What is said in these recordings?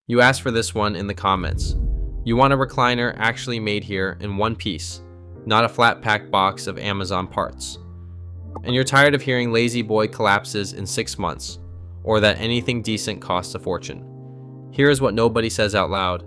You asked for this one in the comments. You want a recliner actually made here in one piece, not a flat pack box of Amazon parts. And you're tired of hearing Lazy Boy collapses in 6 months, or that anything decent costs a fortune. Here is what nobody says out loud.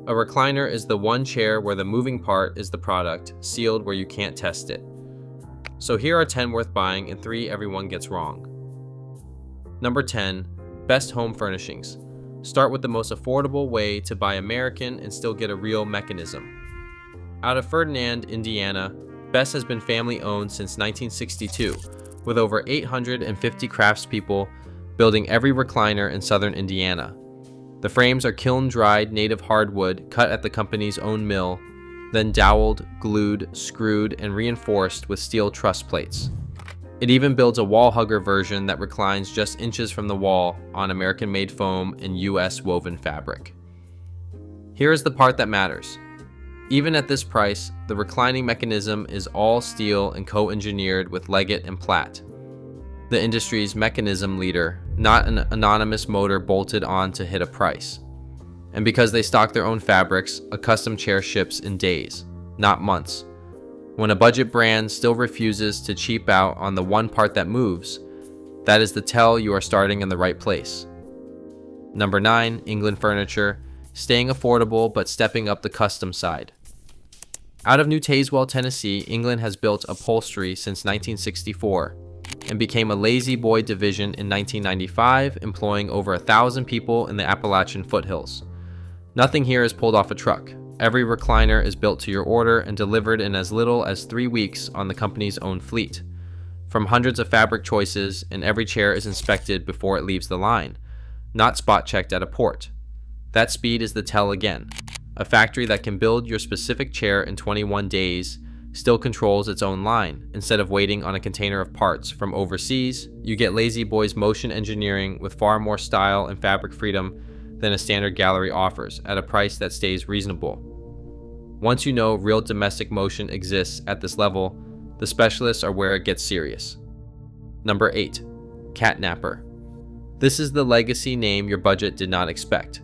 A recliner is the one chair where the moving part is the product, sealed where you can't test it. So here are 10 worth buying and 3 everyone gets wrong. Number 10, best home furnishings. Start with the most affordable way to buy American and still get a real mechanism. Out of Ferdinand, Indiana, Best has been family owned since 1962, with over 850 craftspeople building every recliner in southern Indiana. The frames are kiln-dried native hardwood cut at the company's own mill, then doweled, glued, screwed, and reinforced with steel truss plates. It even builds a wall hugger version that reclines just inches from the wall on American-made foam and US woven fabric. Here is the part that matters. Even at this price, the reclining mechanism is all steel and co-engineered with Leggett and Platt, the industry's mechanism leader, not an anonymous motor bolted on to hit a price. And because they stock their own fabrics, a custom chair ships in days, not months. When a budget brand still refuses to cheap out on the one part that moves, that is the tell you are starting in the right place. Number 9, England Furniture, staying affordable but stepping up the custom side. Out of New Tazewell, Tennessee, England has built upholstery since 1964 and became a Lazy Boy division in 1995, employing over 1,000 people in the Appalachian foothills. Nothing here is pulled off a truck. Every recliner is built to your order and delivered in as little as 3 weeks on the company's own fleet. From hundreds of fabric choices, and every chair is inspected before it leaves the line, not spot checked at a port. That speed is the tell again. A factory that can build your specific chair in 21 days still controls its own line. Instead of waiting on a container of parts from overseas, you get Lazy Boy's motion engineering with far more style and fabric freedom than a standard gallery offers, at a price that stays reasonable. Once you know real domestic motion exists at this level, the specialists are where it gets serious. Number 8, Catnapper. This is the legacy name your budget did not expect.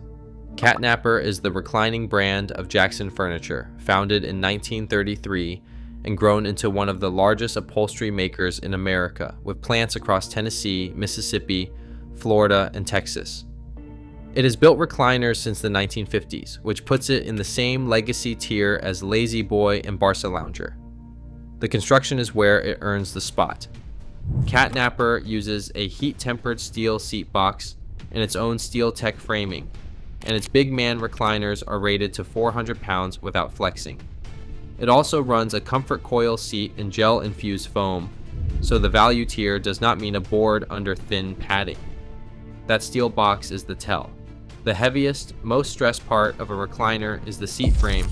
Catnapper is the reclining brand of Jackson Furniture, founded in 1933 and grown into one of the largest upholstery makers in America, with plants across Tennessee, Mississippi, Florida, and Texas. It has built recliners since the 1950s, which puts it in the same legacy tier as Lazy Boy and Barca Lounger. The construction is where it earns the spot. Catnapper uses a heat-tempered steel seat box and its own steel tech framing, and its big man recliners are rated to 400 pounds without flexing. It also runs a comfort coil seat and gel-infused foam, so the value tier does not mean a board under thin padding. That steel box is the tell. The heaviest, most stressed part of a recliner is the seat frame,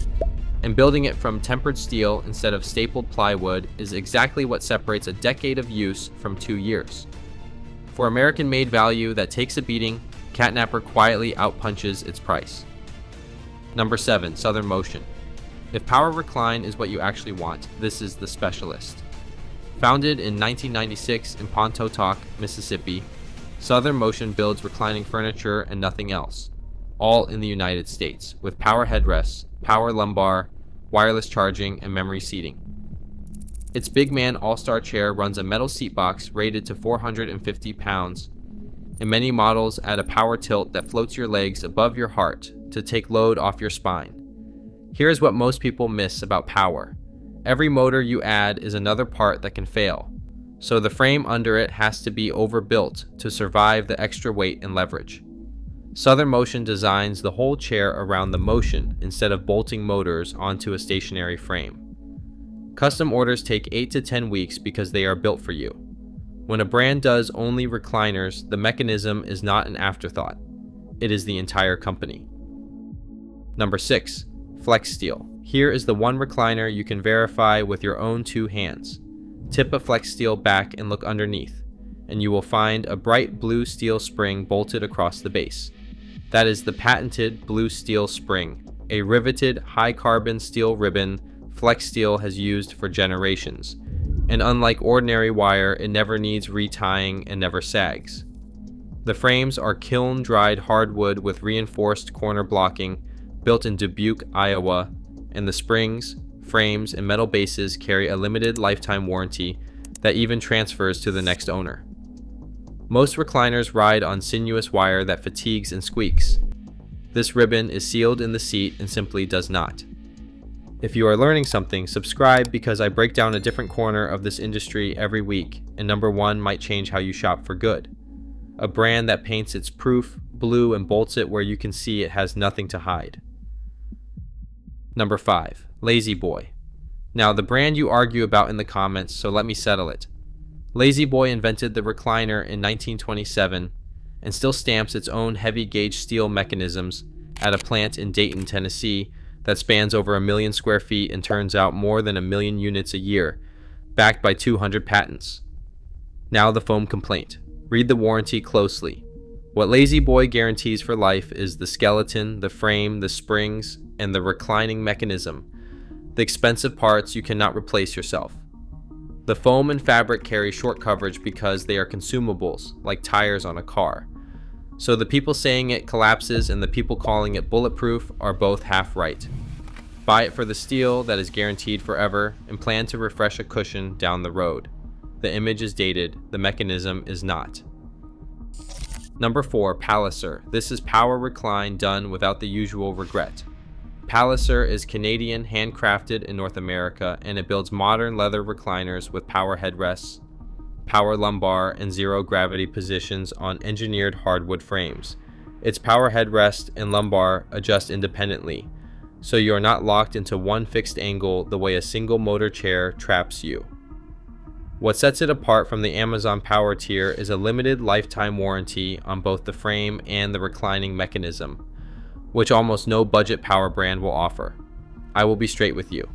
and building it from tempered steel instead of stapled plywood is exactly what separates a decade of use from 2 years. For American-made value that takes a beating, Catnapper quietly outpunches its price. Number 7, Southern Motion. If power recline is what you actually want, this is the specialist. Founded in 1996 in Pontotoc, Mississippi, Southern Motion builds reclining furniture and nothing else, all in the United States, with power headrests, power lumbar, wireless charging, and memory seating. Its big man all-star chair runs a metal seat box rated to 450 pounds, and many models add a power tilt that floats your legs above your heart to take load off your spine. Here's what most people miss about power. Every motor you add is another part that can fail, so the frame under it has to be overbuilt to survive the extra weight and leverage. Southern Motion designs the whole chair around the motion instead of bolting motors onto a stationary frame. Custom orders take 8 to 10 weeks because they are built for you. When a brand does only recliners, the mechanism is not an afterthought. It is the entire company. Number 6, Flexsteel. Here is the one recliner you can verify with your own 2 hands. Tip a Flexsteel back and look underneath, and you will find a bright blue steel spring bolted across the base. That is the patented blue steel spring, a riveted high-carbon steel ribbon Flexsteel has used for generations, and unlike ordinary wire, it never needs retying and never sags. The frames are kiln-dried hardwood with reinforced corner blocking, built in Dubuque, Iowa, and the springs, frames, and metal bases carry a limited lifetime warranty that even transfers to the next owner. Most recliners ride on sinuous wire that fatigues and squeaks. This ribbon is sealed in the seat and simply does not. If you are learning something, subscribe because I break down a different corner of this industry every week, and number 1 might change how you shop for good. A brand that paints its proof blue and bolts it where you can see it has nothing to hide. Number 5, Lazy Boy. Now, the brand you argue about in the comments, so let me settle it. Lazy Boy invented the recliner in 1927 and still stamps its own heavy gauge steel mechanisms at a plant in Dayton, Tennessee that spans over 1 million square feet and turns out more than 1 million units a year, backed by 200 patents. Now the foam complaint. Read the warranty closely. What Lazy Boy guarantees for life is the skeleton, the frame, the springs, and the reclining mechanism. The expensive parts you cannot replace yourself. The foam and fabric carry short coverage because they are consumables, like tires on a car. So the people saying it collapses and the people calling it bulletproof are both half right. Buy it for the steel that is guaranteed forever and plan to refresh a cushion down the road. The image is dated, the mechanism is not. Number 4, Palliser. This is power recline done without the usual regret. Palliser is Canadian, handcrafted in North America, and it builds modern leather recliners with power headrests, power lumbar, and zero gravity positions on engineered hardwood frames. Its power headrest and lumbar adjust independently, so you are not locked into one fixed angle the way a single motor chair traps you. What sets it apart from the Amazon Power tier is a limited lifetime warranty on both the frame and the reclining mechanism, which almost no budget power brand will offer. I will be straight with you.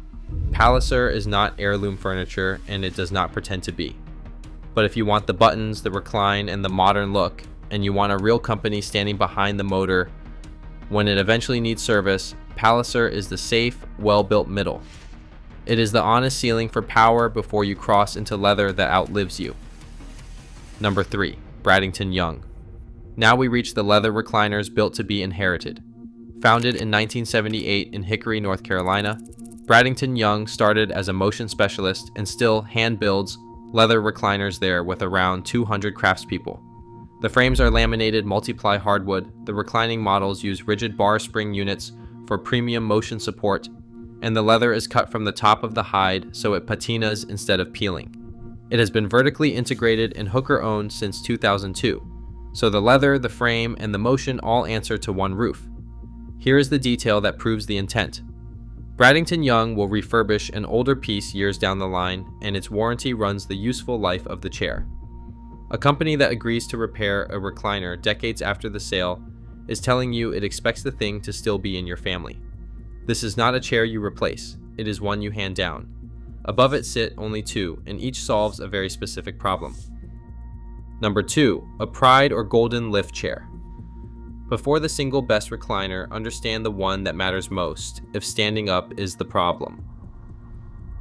Palliser is not heirloom furniture, and it does not pretend to be. But if you want the buttons, the recline, and the modern look, and you want a real company standing behind the motor when it eventually needs service, Palliser is the safe, well-built middle. It is the honest ceiling for power before you cross into leather that outlives you. Number 3, Bradington-Young. Now we reach the leather recliners built to be inherited. Founded in 1978 in Hickory, North Carolina, Bradington-Young started as a motion specialist and still hand builds leather recliners there with around 200 craftspeople. The frames are laminated multi-ply hardwood, the reclining models use rigid bar spring units for premium motion support, and the leather is cut from the top of the hide so it patinas instead of peeling. It has been vertically integrated and hooker-owned since 2002, so the leather, the frame, and the motion all answer to one roof. Here is the detail that proves the intent. Bradington-Young will refurbish an older piece years down the line, and its warranty runs the useful life of the chair. A company that agrees to repair a recliner decades after the sale is telling you it expects the thing to still be in your family. This is not a chair you replace, it is one you hand down. Above it sit only 2, and each solves a very specific problem. Number 2, a Pride or Golden lift chair. Before the single best recliner, understand the one that matters most, if standing up is the problem.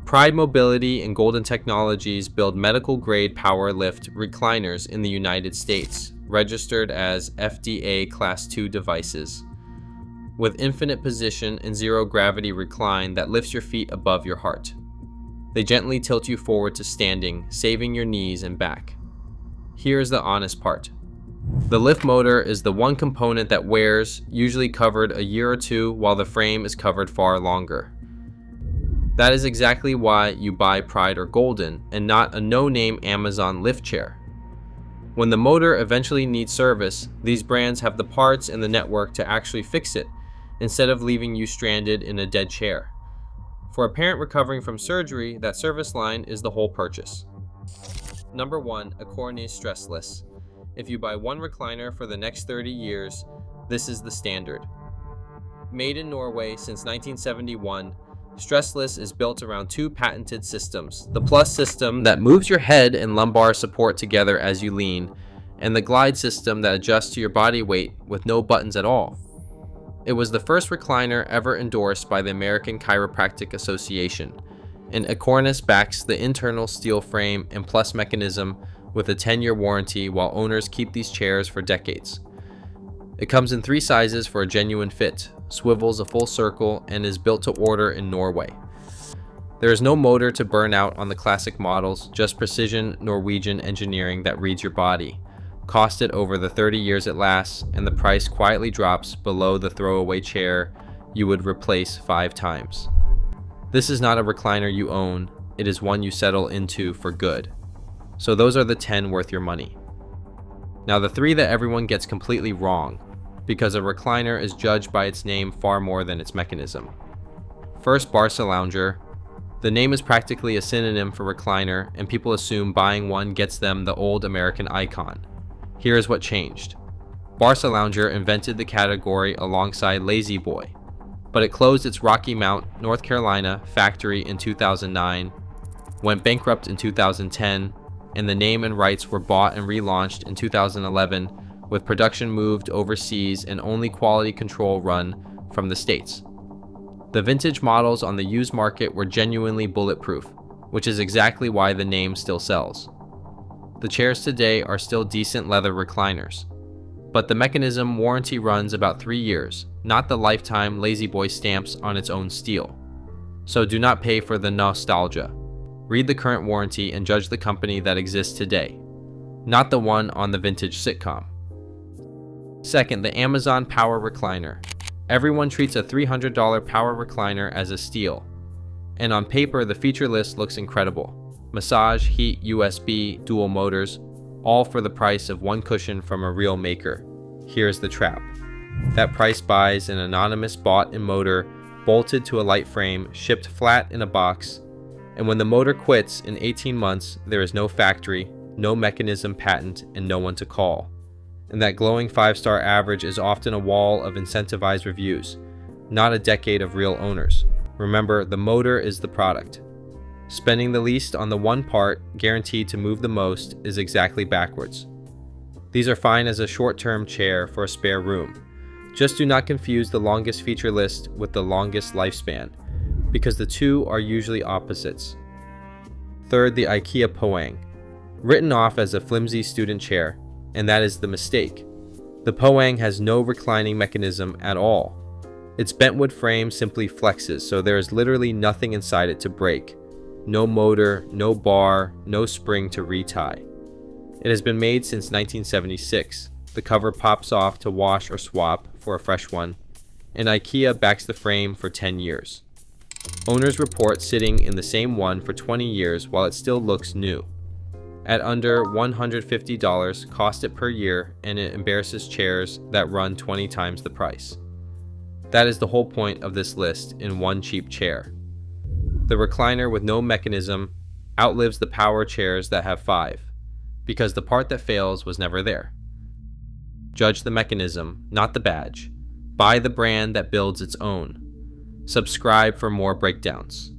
Pride Mobility and Golden Technologies build medical-grade power lift recliners in the United States, registered as FDA Class II devices, with infinite position and zero gravity recline that lifts your feet above your heart. They gently tilt you forward to standing, saving your knees and back. Here's the honest part. The lift motor is the one component that wears, usually covered a year or 2, while the frame is covered far longer. That is exactly why you buy Pride or Golden and not a no-name Amazon lift chair. When the motor eventually needs service, these brands have the parts and the network to actually fix it, instead of leaving you stranded in a dead chair. For a parent recovering from surgery, that service line is the whole purchase. Number 1, a Stressless. If you buy one recliner for the next 30 years, this is the standard. Made in Norway since 1971, Stressless is built around 2 patented systems. The Plus system that moves your head and lumbar support together as you lean, and the Glide system that adjusts to your body weight with no buttons at all. It was the first recliner ever endorsed by the American Chiropractic Association, and Acornis backs the internal steel frame and Plus mechanism with a 10-year warranty while owners keep these chairs for decades. It comes in 3 sizes for a genuine fit, swivels a full circle, and is built to order in Norway. There is no motor to burn out on the classic models, just precision Norwegian engineering that reads your body. Cost it over the 30 years it lasts, and the price quietly drops below the throwaway chair you would replace 5 times. This is not a recliner you own, it is one you settle into for good. So those are the 10 worth your money. Now the 3 that everyone gets completely wrong, because a recliner is judged by its name far more than its mechanism. First, Barca Lounger. The name is practically a synonym for recliner, and people assume buying one gets them the old American icon. Here is what changed. Barca Lounger invented the category alongside Lazy Boy, but it closed its Rocky Mount, North Carolina factory in 2009, went bankrupt in 2010, and the name and rights were bought and relaunched in 2011, with production moved overseas and only quality control run from the States. The vintage models on the used market were genuinely bulletproof, which is exactly why the name still sells. The chairs today are still decent leather recliners, but the mechanism warranty runs about 3 years, not the lifetime Lazy Boy stamps on its own steel. So do not pay for the nostalgia. Read the current warranty and judge the company that exists today, not the one on the vintage sitcom. Second, the Amazon Power Recliner. Everyone treats a $300 power recliner as a steal, and on paper the feature list looks incredible. Massage, heat, USB, dual motors, all for the price of one cushion from a real maker. Here's the trap. That price buys an anonymous bought and motor bolted to a light frame, shipped flat in a box, and when the motor quits in 18 months, there is no factory, no mechanism patent, and no one to call. And that glowing 5-star average is often a wall of incentivized reviews, not a decade of real owners. Remember, the motor is the product. Spending the least on the one part, guaranteed to move the most, is exactly backwards. These are fine as a short-term chair for a spare room. Just do not confuse the longest feature list with the longest lifespan, because the two are usually opposites. Third, the IKEA Poang. Written off as a flimsy student chair, and that is the mistake. The Poang has no reclining mechanism at all. Its bentwood frame simply flexes, so there is literally nothing inside it to break. No motor, no bar, no spring to retie. It has been made since 1976. The cover pops off to wash or swap for a fresh one, and IKEA backs the frame for 10 years. Owners report sitting in the same one for 20 years while it still looks new. At under $150 cost it per year, and it embarrasses chairs that run 20 times the price. That is the whole point of this list in one cheap chair. The recliner with no mechanism outlives the power chairs that have 5, because the part that fails was never there. Judge the mechanism, not the badge. Buy the brand that builds its own. Subscribe for more breakdowns.